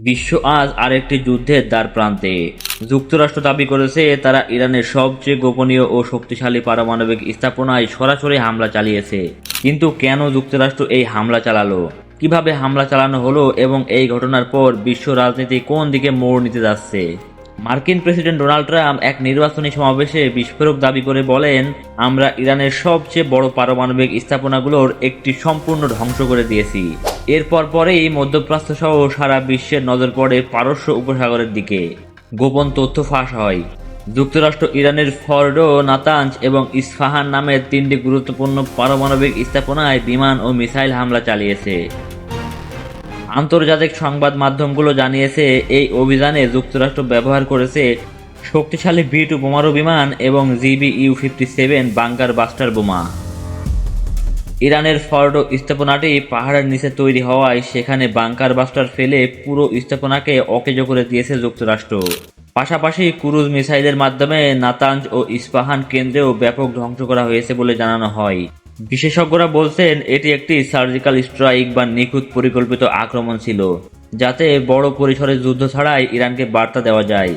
বিশ্ব আজ আরেকটি যুদ্ধের দ্বারপ্রান্তে। যুক্তরাষ্ট্র দাবি করেছে তারা ইরানের সবচেয়ে গোপনীয় ও শক্তিশালী পারমাণবিক স্থাপনায় সরাসরি হামলা চালিয়েছে। কিন্তু কেন যুক্তরাষ্ট্র এই হামলা চালালো, কিভাবে হামলা চালানো হলো এবং এই ঘটনার পর বিশ্ব রাজনীতি কোন দিকে মোড় নিতে যাচ্ছে? মার্কিন প্রেসিডেন্ট ডোনাল্ড ট্রাম্প এক নির্বাচনী সমাবেশে বিস্ফোরক দাবি করে বলেন, আমরা ইরানের সবচেয়ে বড় পারমাণবিক স্থাপনাগুলোর একটি সম্পূর্ণ ধ্বংস করে দিয়েছি। এরপর পরেই মধ্যপ্রাচ্য সহ সারা বিশ্বের নজর পড়ে পারস্য উপসাগরের দিকে। গোপন তথ্য ফাঁস হয়, যুক্তরাষ্ট্র ইরানের ফর্ডো, নাতাঞ্জ এবং ইস্পাহান নামের তিনটি গুরুত্বপূর্ণ পারমাণবিক স্থাপনায় বিমান ও মিসাইল হামলা চালিয়েছে। আন্তর্জাতিক সংবাদ মাধ্যমগুলো জানিয়েছে এই অভিযানে যুক্তরাষ্ট্র ব্যবহার করেছে শক্তিশালী B-2 বোমারু বিমান এবং GBU-57 বাংকার বাস্টার বোমা। ইরানের ফর্ডো স্থাপনাটি পাহাড়ের নিচে তৈরি হওয়ায় সেখানে বাংকার বাস্টার ফেলে পুরো স্থাপনাকে অকেজো করে দিয়েছে যুক্তরাষ্ট্র। পাশাপাশি ক্রুজ মিসাইলের মাধ্যমে নাতাঞ্জ ও ইস্পাহান কেন্দ্রেও ব্যাপক ধ্বংস করা হয়েছে বলে জানানো হয়। বিশেষজ্ঞরা বলছেন এটি একটি সার্জিক্যাল স্ট্রাইক বা নিখুঁত পরিকল্পিত আক্রমণ ছিল, যাতে বড় পরিসরে যুদ্ধ ছাড়াই ইরানকে বার্তা দেওয়া যায়।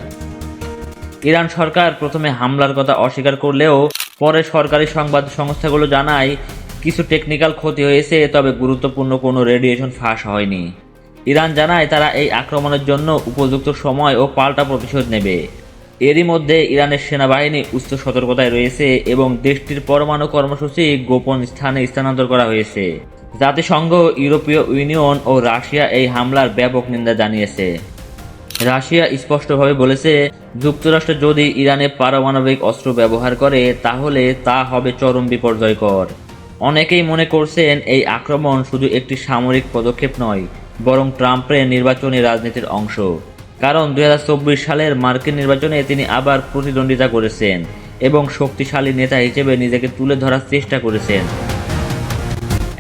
ইরান সরকার প্রথমে হামলার কথা অস্বীকার করলেও পরে সরকারি সংবাদ সংস্থাগুলো জানায় কিছু টেকনিক্যাল ক্ষতি হয়েছে, তবে গুরুত্বপূর্ণ কোনো রেডিয়েশন ফাঁস হয়নি। ইরান জানায় তারা এই আক্রমণের জন্য উপযুক্ত সময় ও পাল্টা প্রতিশোধ নেবে। এরই মধ্যে ইরানের সেনাবাহিনী উচ্চ সতর্কতায় রয়েছে এবং দেশটির পরমাণু কর্মসূচি গোপন স্থানে স্থানান্তর করা হয়েছে। জাতিসংঘ, ইউরোপীয় ইউনিয়ন ও রাশিয়া এই হামলার ব্যাপক নিন্দা জানিয়েছে। রাশিয়া স্পষ্টভাবে বলেছে, যুক্তরাষ্ট্র যদি ইরানে পারমাণবিক অস্ত্র ব্যবহার করে তাহলে তা হবে চরম বিপর্যয়কর। অনেকেই মনে করছেন এই আক্রমণ শুধু একটি সামরিক পদক্ষেপ নয়, বরং ট্রাম্পের নির্বাচনী রাজনীতির অংশ। কারণ 2024 সালের মার্কিন নির্বাচনে তিনি আবার প্রতিদ্বন্দ্বিতা করেছেন এবং শক্তিশালী নেতা হিসেবে নিজেকে তুলে ধরার চেষ্টা করেছেন।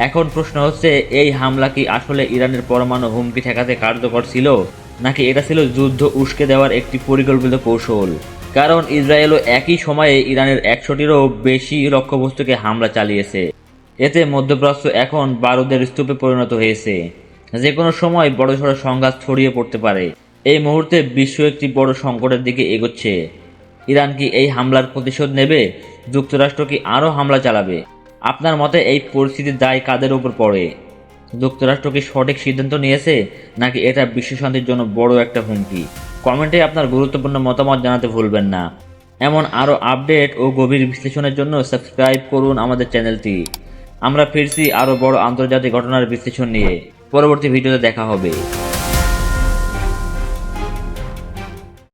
এখন প্রশ্ন হচ্ছে, এই হামলা কি আসলে ইরানের পরমাণু হুমকি ঠেকাতে কার্যকর ছিল, নাকি এটা ছিল যুদ্ধ উস্কে দেওয়ার একটি পরিকল্পিত কৌশল? কারণ ইসরায়েলও একই সময়ে ইরানের 100টিরও বেশি লক্ষ্যবস্তুকে হামলা চালিয়েছে। এতে মধ্যপ্রাচ্য এখন বারুদের স্তূপে পরিণত হয়েছে। যে কোনো সময় বড়সড় সংঘাত ছড়িয়ে পড়তে পারে। এই মুহূর্তে বিশ্ব একটি বড় সংকটের দিকে এগোচ্ছে। ইরান কি এই হামলার প্রতিশোধ নেবে? যুক্তরাষ্ট্র কি আরও হামলা চালাবে? আপনার মতে এই পরিস্থিতির দায় কাদের উপর পড়ে? যুক্তরাষ্ট্র কি সঠিক সিদ্ধান্ত নিয়েছে, নাকি এটা বিশ্বশান্তির জন্য বড় একটা হুমকি? কমেন্টে আপনার গুরুত্বপূর্ণ মতামত জানাতে ভুলবেন না। এমন আরও আপডেট ও গভীর বিশ্লেষণের জন্য সাবস্ক্রাইব করুন আমাদের চ্যানেলটি। আমরা ফিরছি আরও বড় আন্তর্জাতিক ঘটনার বিশ্লেষণ নিয়ে। পরবর্তী ভিডিওতে দেখা হবে।